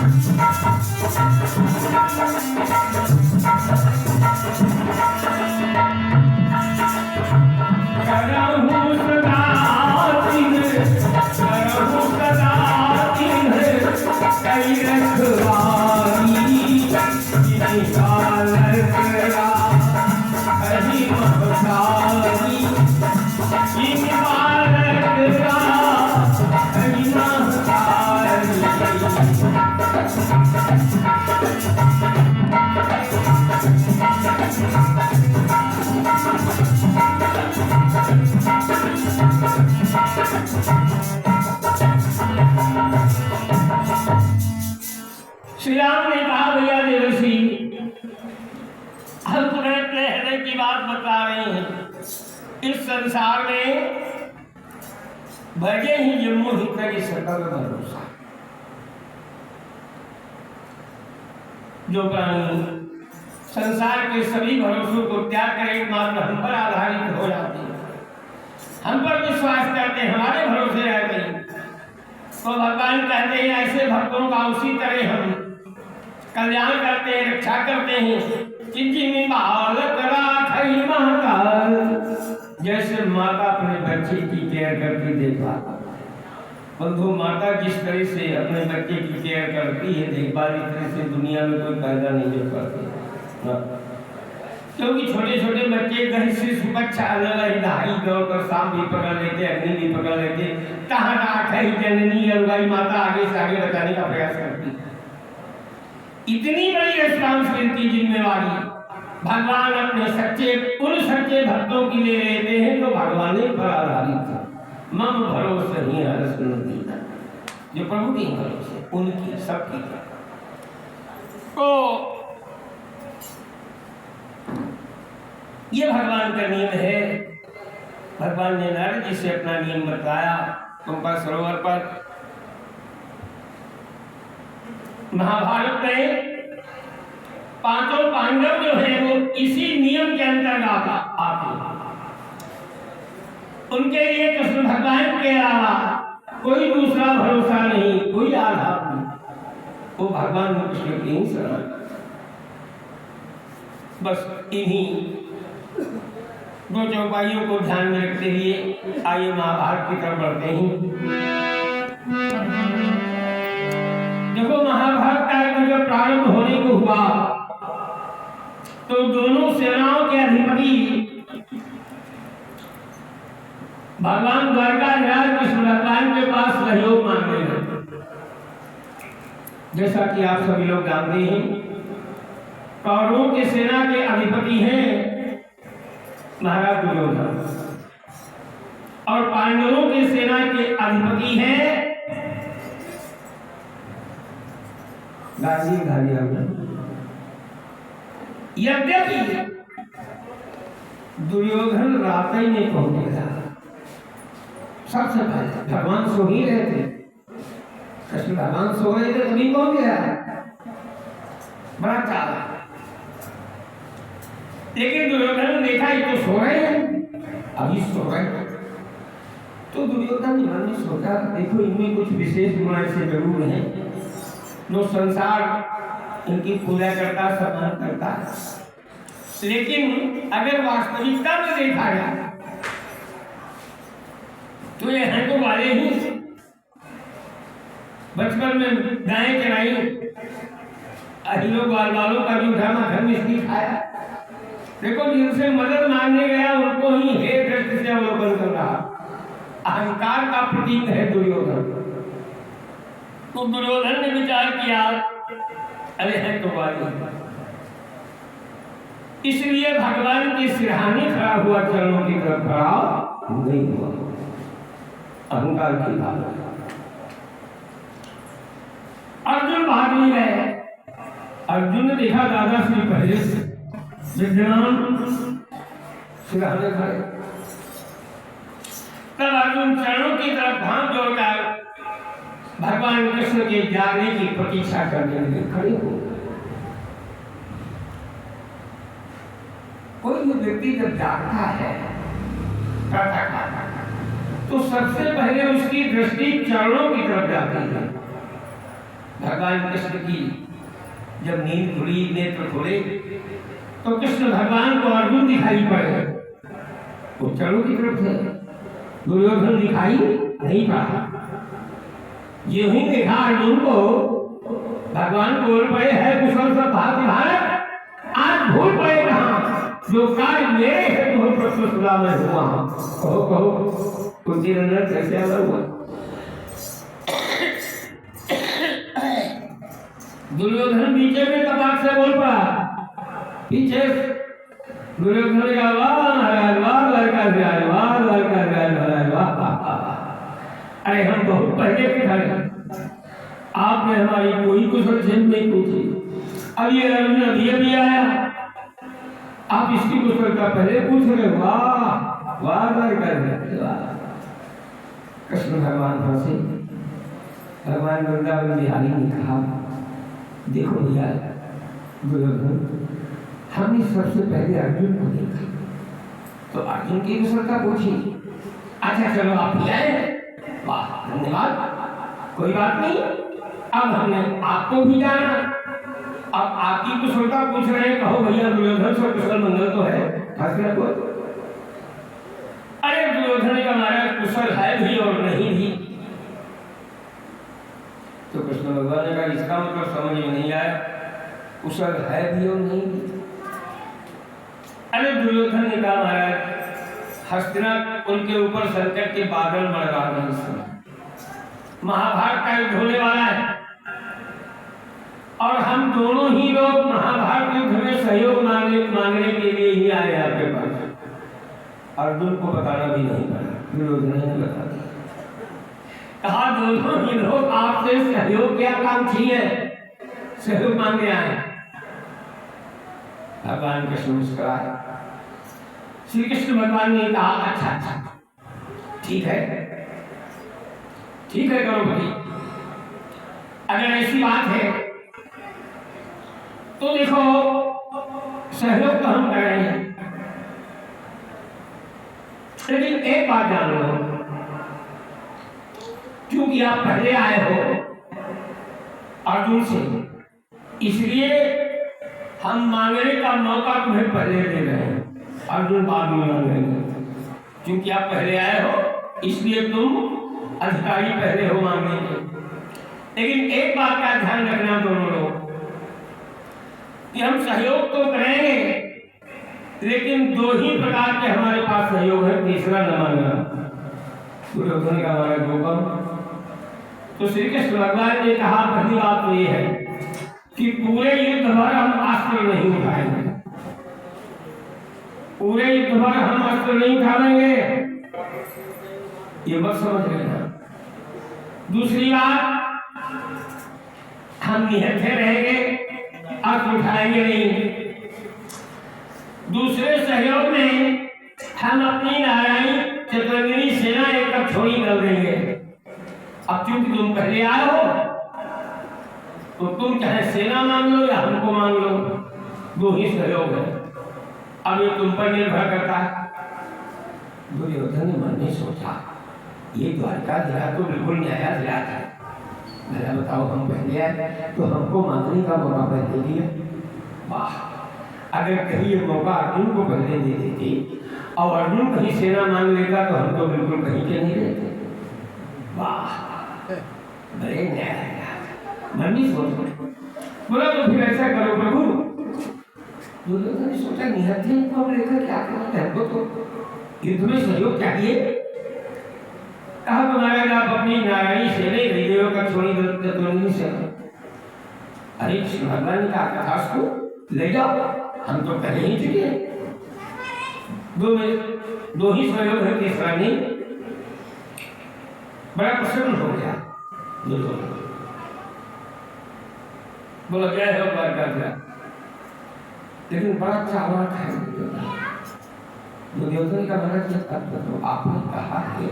श्री राम ने कहा भैया देवर्षि हम तुम्हें अपने हृदय की बात बता रहे हैं। इस संसार में भजे ही जम्मू हित की सकल भरोसा। जो प्राणी संसार के सभी भरोसों को त्याग कर एकमात्र हम पर आधारित हो जाते हैं, हम पर विश्वास करते हैं, हमारे भरोसे रहते हैं, तो भगवान कहते हैं ऐसे भक्तों का उसी तरह हम कल्याण करते हैं, रक्षा करते हैं। जैसे माता अपने बच्चे की केयर करती देखभाल, बंधु माता जिस तरह से अपने बच्चे की केयर करती है देखभाल, इस तरह से दुनिया में कोई पैदा नहीं हो पाती। क्योंकि छोटे छोटे बच्चे घर से सुबह दहाड़ी दौड़कर सांप भी पकड़ लेते, अग्नि भी पकड़ लेते। कहाँ राख है जननी अलगाई माता आगे से आगे बताने का प्रयास करती। इतनी बड़ी रिस्पॉन्सिबिलिटी जिम्मेवारी भगवान अपने उन सच्चे भक्तों की ले लेते हैं जो भगवान पर आधारित था। मम भरोसे ही हरसुनदीना, जो प्रभु के भरोसे उनकी सबकी। तो ये भगवान का नियम है। भगवान ने नारद जी से अपना नियम बताया। कुंभा सरोवर पर महाभारत में पांचों पांडव जो है वो इसी नियम के अंतर्गत आते हैं। उनके लिए कृष्ण भगवान के अलावा कोई दूसरा भरोसा नहीं, कोई आधार नहीं। वो भगवान कृष्ण की ही शरण। बस इन्हीं दो चौपाइयों को ध्यान में रखते हुए आइए महाभारत की तरफ बढ़ते हैं। देखो महाभारत का जब प्रारंभ होने को हुआ तो दोनों सेनाओं के अधिपति भगवान द्वारकाधीश कृष्ण भगवान के पास सहयोग मांगने लगे। जैसा कि आप सभी लोग जानते हैं, कौरवों के सेना के अधिपति हैं महाराज दुर्योधन और पांडवों के सेना के अधिपति हैं यद्यपि दुर्योधन रात ही नहीं पहुंच गया। सबसे पहले भगवान सो ही रहे थे, कृष्ण भगवान सो रहे थे तभी पहुंच गया। बड़ा चाला, लेकिन दुर्योधन ने देखा ये तो सो रहे हैं, अभी सो रहे हैं। तो दुर्योधन मन में सोचा देखो इनमें कुछ विशेष गुण ऐसे जरूर हैं जो संसार इनकी पूजा करता, सम्मान करता है। लेकिन अगर वास्तविकता में देखा जाए तो ये हैं तो वाले ही बचपन में गायें चराई, अहिलों बाल बालों का जूठा माखन मिश्री खाया। देखो जिनसे मदद मांगने गया उनको ही हे दृष्टि से अवलोकन कर रहा। अहंकार का प्रतीक है दुर्योधन। तो दुर्योधन ने विचार किया अरे है तो वाली, इसलिए भगवान के सिरहाने खड़ा हुआ, चरणों की तरफ खड़ा नहीं हुआ। अहंकार की बात। अर्जुन भाग नहीं गए। अर्जुन ने देखा दादा श्री पहले से विद्यमान सिरहाने खड़े। तब अर्जुन चरणों की तरफ हाथ जोड़कर भगवान कृष्ण के जाने की प्रतीक्षा करने के लिए खड़े हो। कोई व्यक्ति जब जागता है तो सबसे पहले उसकी दृष्टि चरणों की तरफ जाती है। भगवान कृष्ण की जब नींद खुली, नेत्र खुले, तो कृष्ण भगवान को अर्जुन दिखाई पड़े। वो चलो की तरफ से दुर्योधन दिखाई नहीं पड़ा। यूं ही देखा अर्जुन को, भगवान बोल पड़े है कुशल सब भाग्य भारत, आज भूल पड़े कहाँ, जो कार्य मेरे है तुम प्रश्न सुना मैं हुआ। कहो कहो कुछ अंदर कैसे हुआ। दुर्योधन पीछे में कपाट से बोल पड़ा, पीछे दुर्योधन का वाह लड़का अरे हम बहुत पहले के खड़े, आपने हमारी कोई कुशल छेद नहीं पूछी। अब ये अर्जुन अभी आया, आप इसकी कुशलता पहले पूछ रहे। वाह लड़का। कृष्ण भगवान हंसे। भगवान वृंदावन बिहारी ने कहा, देखो भैया दुर्योधन, हमने सबसे पहले अर्जुन को देखा तो अर्जुन की कुशलता पूछी। अच्छा चलो आप भी आए, वाह धन्यवाद, कोई बात नहीं। अब हमने आपको भी जाना, अब आपकी कुशलता पूछ रहे हैं। कहो भैया दुर्योधन से कुशल मंगल तो है फैसला को। अरे दुर्योधन का महाराज कुशल है भी और नहीं भी। तो कृष्ण भगवान ने कहा इसका मतलब समझ में नहीं आया, कुशल है भी और नहीं भी। अरे दुर्योधन ने कहा महाराज हस्तिनापुर के ऊपर संकट के बादल मंडरा रहे हैं, महाभारत का युद्ध होने वाला है और हम दोनों ही लोग महाभारत युद्ध में सहयोग मांगने के लिए ही आए आपके पास। अर्जुन को बताना भी नहीं पड़ा, दुर्योधन ने बता दिया। कहा दोनों ही लोग आपसे सहयोग के आकांक्षी है, सहयोग मांगने आए। भगवान कृष्ण मुस्कुराए। श्री कृष्ण भगवान ने कहा अच्छा ठीक है द्रौपदी, अगर ऐसी बात है तो देखो सहयोग तो हम कर रहे हैं, लेकिन एक बात जान लो, क्योंकि आप पहले आए हो अर्जुन से, इसलिए हम मांगने का मौका तुम्हें पहले दे रहे हैं। अर्जुन बाद में मांगेंगे, क्योंकि आप पहले आए हो इसलिए तुम अधिकारी पहले हो मांगने के। लेकिन एक बात का ध्यान रखना दोनों लोग कि हम सहयोग तो करेंगे, लेकिन दो ही प्रकार के हमारे पास सहयोग है, तीसरा न मांगना। दुर्योधन का हमारा गोपम। तो श्री कृष्ण भगवान ने कहा पहली बात तो ये है कि पूरे युद्ध भर हम अस्त्र नहीं उठाएंगे, पूरे युद्ध भर हम अस्त्र नहीं उठाएंगे, ये मत समझ लेना। दूसरी बात, हम निहत्थे रहेंगे, अस्त्र उठाएंगे नहीं। दूसरे सहयोग में हम अपनी नारायणी चतुर्वेदी सेना एक छोड़ी कर देंगे। अब क्योंकि तुम पहले आए हो तो तुम चाहे सेना मांग लो या हमको मांग लो, दो ही सहयोग है। अब ये तुम पर निर्भर करता है। दुर्योधन ने मन में सोचा ये द्वारका जिला तो बिल्कुल नया जिला था, मेरा बताओ हम पहले आए तो हमको मांगने का मौका पहले दिया। वाह, अगर कहीं ये मौका अर्जुन को पहले दे देते और अर्जुन कहीं सेना मांग लेता तो हम तो बिल्कुल कहीं के नहीं रहते। वाह, बड़े न्याय मन में सोच बोला तो फिर ऐसा करो प्रभु। दुर्योधन ने सोचा निहत्थे को हम लेकर क्या करते हैं, हमको तो युद्ध में सहयोग चाहिए। कहा तुम्हारा आप अपनी नारायणी सेने हृदयों का छोड़ी चतुर्वेदी से। अरे कृष्ण भगवान ने कहा कथा को ले जाओ, हम तो पहले ही चुके हैं। दो ही सहयोग है, तीसरा नहीं। बड़ा प्रसन्न हो गया दुर्योधन, बोला जय हो द्वारका। लेकिन बड़ा चालाक है दुर्योधन का बड़ा तो आपने कहा है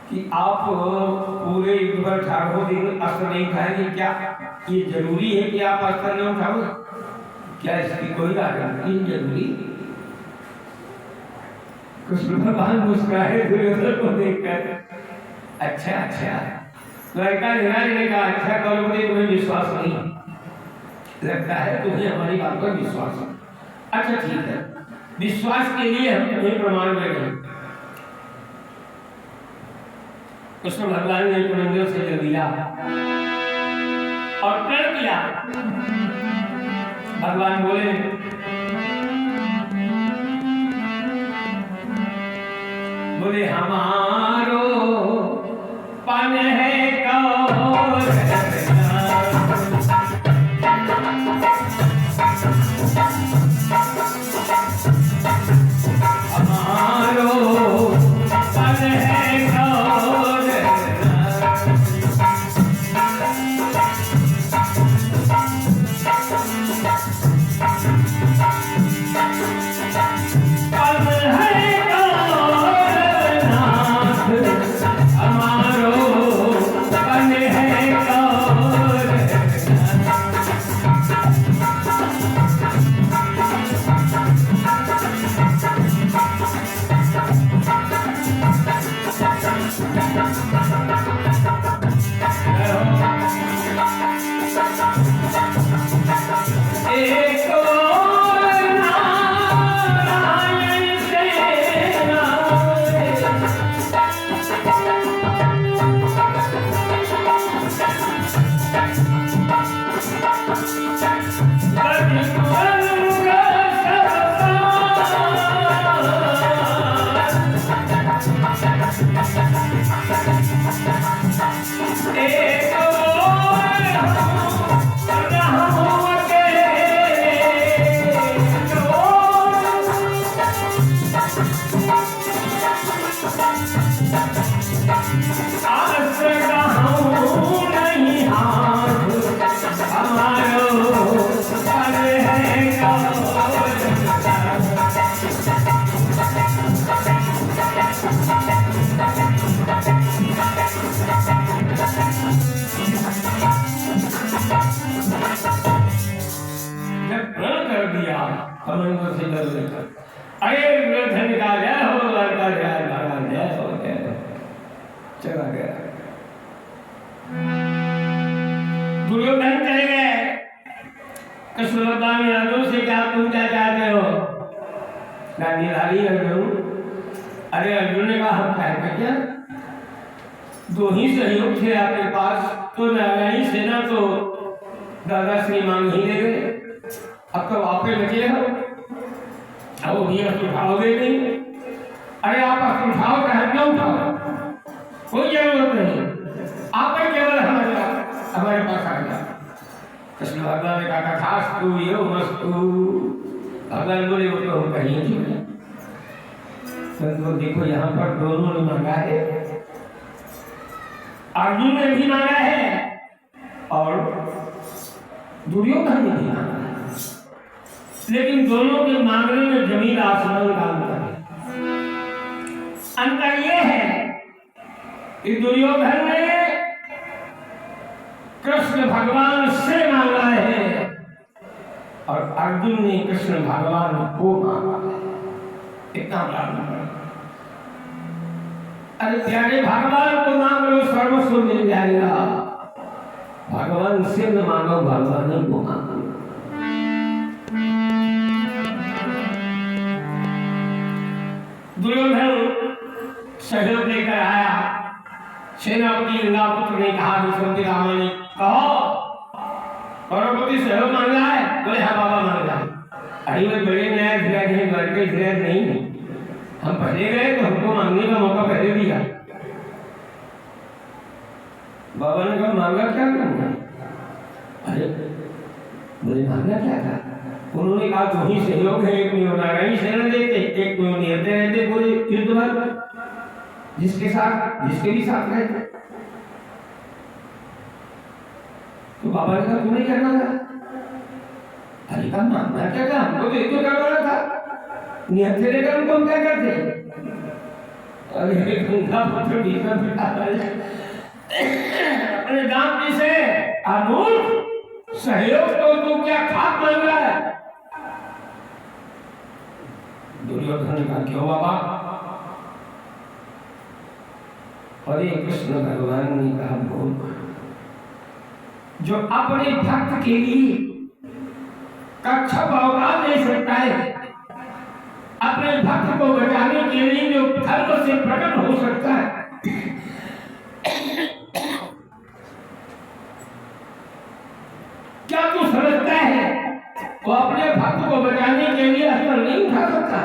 कि आप पूरे युद्ध भर 18 दिन अस्त्र नहीं उठाएंगे, क्या ये जरूरी है कि आप अस्त्र न उठाओ? क्या इसकी कोई गारंटी जरूरी? कृष्ण भगवान मुस्कुराए दुर्योधन को देखकर। अच्छा द्वारका ने कहा अच्छा द्रौपदी तुम्हें विश्वास नहीं लगता है, तुम्हें हमारी बात पर विश्वास है। अच्छा ठीक है, विश्वास के लिए हम तुम्हें प्रमाण दे रहे हैं। कृष्ण भगवान ने पुरंदर से जल दिया और प्रण किया। भगवान बोले बोले हमारो पन है कौन हमारो पन है कौन चला गया। दुर्योधन चले गए। कृष्ण भगवान ने अर्जुन से क्या तुम क्या चाहते हो? अर्जुन, अरे अर्जुन ने कहा हम कहते क्या, दो ही सहयोग थे आपके पास, तो नारायणी सेना तो दादा श्री मांग ही ले गए, अब तो वापस बचे हो, अब वो भी उठाओगे नहीं। अरे आप उठाओ चाहे न उठाओ, कोई जरूरत नहीं, आप केवल हमारे पास आ गया। कृष्ण भगवान ने कहा खास तू यो मस्तु। भगवान बोले वो तो हम कहीं नहीं, तो देखो यहाँ पर दोनों ने मांगा है, अर्जुन ने भी मांगा है और दुर्योधन ने भी मांगा है, लेकिन दोनों के मांगने में जमीन आसमान का अंतर है। अंतर ये है कि दुर्योधन ने कृष्ण भगवान से मांगा है और अर्जुन ने कृष्ण भगवान को मांगा है। इतना बड़ा, अरे प्यारे भगवान को मांग लो सर्वस्व मिल जाएगा, भगवान से न मांगो भगवान को मांगो। दुर्योधन सहयोग लेकर आया, सेनापति इंद्रपुत्र ने कहा रामा ने कहो करोड़पति सहयोग मांगा है? बोले हाँ बाबा मांगा है। अरे मैं बड़े न्याय नहीं, घर के न्याय नहीं, हम पहले गए तो हमको मांगने का मौका पहले दिया। बाबा ने कहा मांगा क्या करना? अरे बोले मांगा क्या था? उन्होंने कहा दो ही सहयोग है, एक में नारायणी सेना देते, एक में निहत्ते रहते पूरे युद्ध भर, जिसके साथ जिसके भी साथ रहते। तो बाबा ने कहा तुम्हें क्या मांगा? अरे कहा मांगना क्या था, हमको तो एक तो करवाना था, निहत्ते लेकर हमको हम क्या करते? अरे गंगा पुत्र भीतर बिठा अपने दांत से अमूल सहयोग तो तू क्या खाक मांग रहा है? दुर्योधन ने कहा क्यों बाबा? अरे कृष्ण भगवान ने कहा बोल, जो अपने भक्त के लिए कच्छप अवतार ले सकता है, अपने भक्त को बचाने के लिए जो धर्म से प्रकट हो सकता है, क्या तू समझता है वो अपने भक्त को बचाने के लिए अस्त्र नहीं उठा सकता?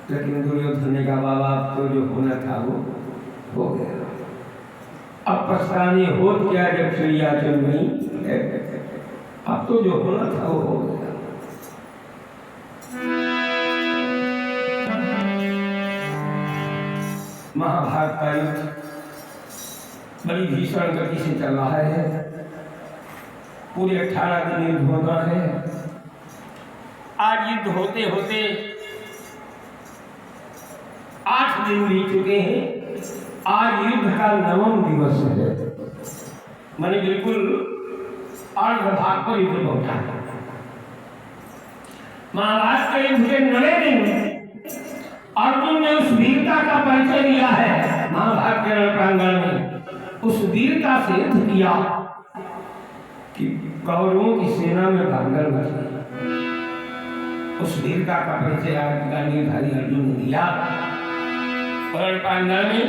लेकिन दुर्योधन ने कहा बाबा अब तो जो होना था वो हो गया, अब पछताने हो क्या जब चिड़िया चल गई, अब तो जो होना था वो हो गया। महाभारत का युद्ध बड़ी भीषण गति से चल रहा है, पूरे 18 दिन युद्ध होना है। आज युद्ध होते होते 8 दिन बीत चुके हैं, आज युद्ध का 9वां दिवस है, मैंने बिल्कुल अर्धभाग पर युद्ध पहुंचा है। महाभारत के युद्ध के 9वें दिन में अर्जुन ने उस वीरता का परिचय दिया है महाभारत के रण प्रांगण में, उस वीरता से युद्ध किया कि कौरवों की सेना में भंगल मच गई। उस वीरता का परिचय आज गांधीधारी अर्जुन ने दिया रण प्रांगण में।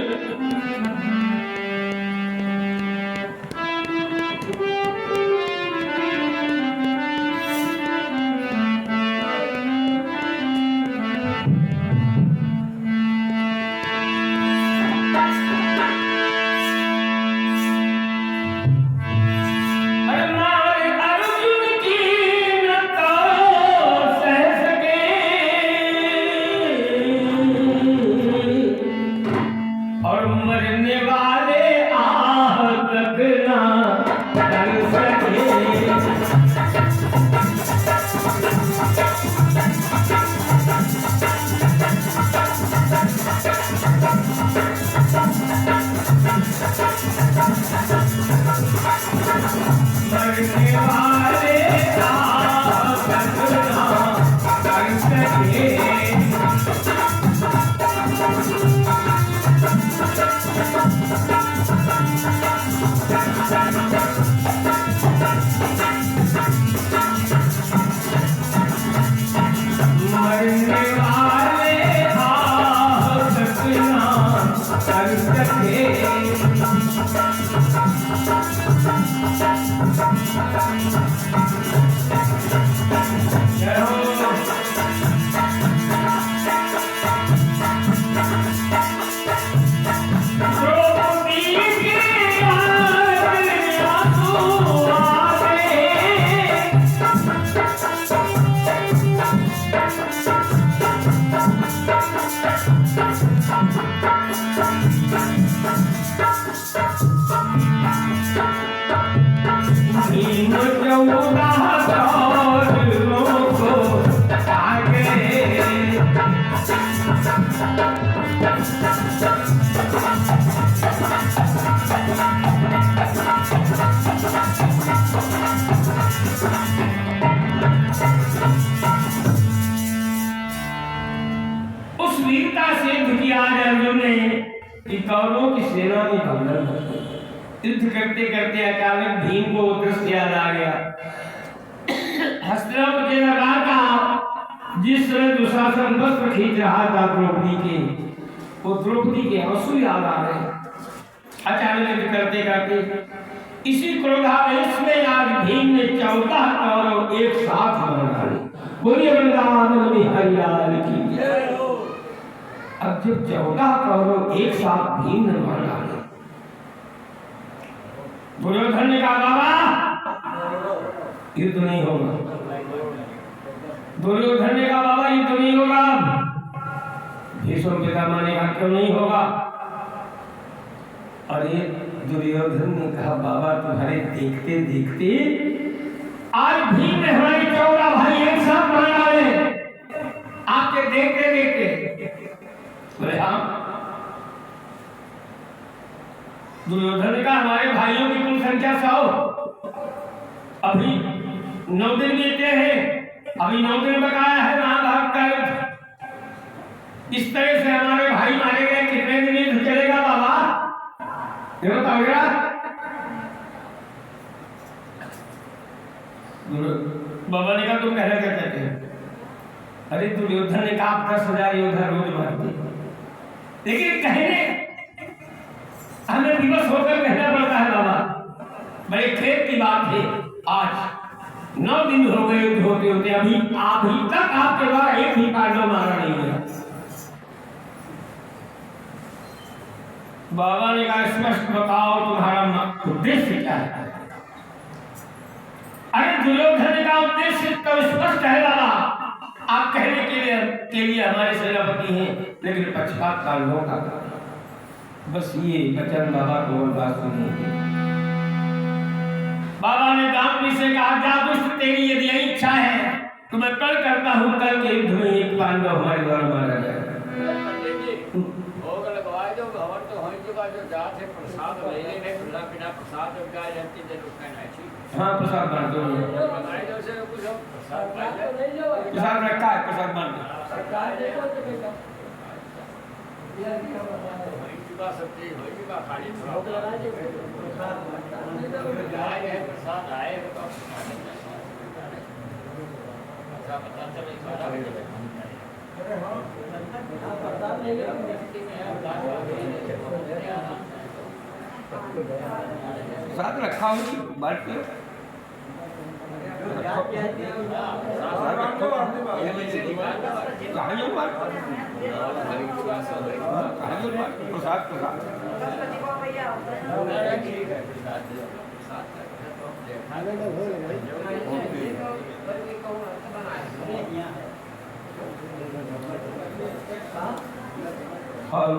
उस वीरता से दुनिया अर्जुन ने कि कौरवों की सेना में भंगल मच गई। युद्ध करते करते अचानक भीम को दृश्य याद आ गया। हस्तिनापुर के नगर का जिस तरह दुशासन वस्त्र खींच रहा था द्रौपदी के, वो द्रौपदी के आंसू याद आ रहे। अचानक युद्ध करते करते इसी क्रोधावेश में आज भीम ने 14 कौरव एक साथ मार डाले। बोलिए वृंदावन बिहारी लाल की जय। अब जब 14 कौरव एक साथ भीम ने मार डाले, दुर्योधन ने कहा बाबा युद्ध नहीं होगा। दुर्योधन ने कहा बाबा युद्ध नहीं होगा। भीष्म पितामह ने कहा क्यों नहीं होगा? अरे दुर्योधन ने कहा बाबा तुम्हारे देखते देखते आज भीम ने हमारे 14 भाई एक साथ मार डाले, आपके देखते देखते। बोले हाँ। दुर्योधन ने कहा हमारे भाइयों की कुल संख्या 100, अभी 9 दिन बीते हैं, अभी 9 दिन बकाया है महाभारत का युद्ध। इस तरह से हमारे भाई मारे गए, कितने दिन युद्ध चलेगा बाबा? ये बताओ जरा। बाबा ने कहा तुम कहना क्या कहते हैं? अरे दुर्योधन ने कहा 10,000 योद्धा रोज मारते, लेकिन कहने हमें विवश होकर कहना पड़ता है बाबा। बड़े खेत की बात है, आज 9 दिन हो गए युद्ध होते होते, अभी तक आपके द्वारा एक भी पांडव मारा नहीं गया। बाबा ने कहा स्पष्ट बताओ तुम्हारा उद्देश्य क्या है? अरे दुर्योधन ने कहा उद्देश्य तो स्पष्ट है बाबा, आप कहने के लिए हमारे सेनापति हैं, लेकिन पक्षपात पांडवों का। बस ये वचन बाबा को और बात सुनिए। बाबा ने दामनी से कहा जा दुष्ट, तेरी यदि इच्छा है तो मैं कल करता हूँ, कल के युद्ध में एक पांडव हमारे द्वारा मारा जाए। हाँ प्रसाद बांट दो, प्रसाद रखा है, प्रसाद बांट दो। प्रसाद रखा हूँ, बांट दो। प्रसाद हेलो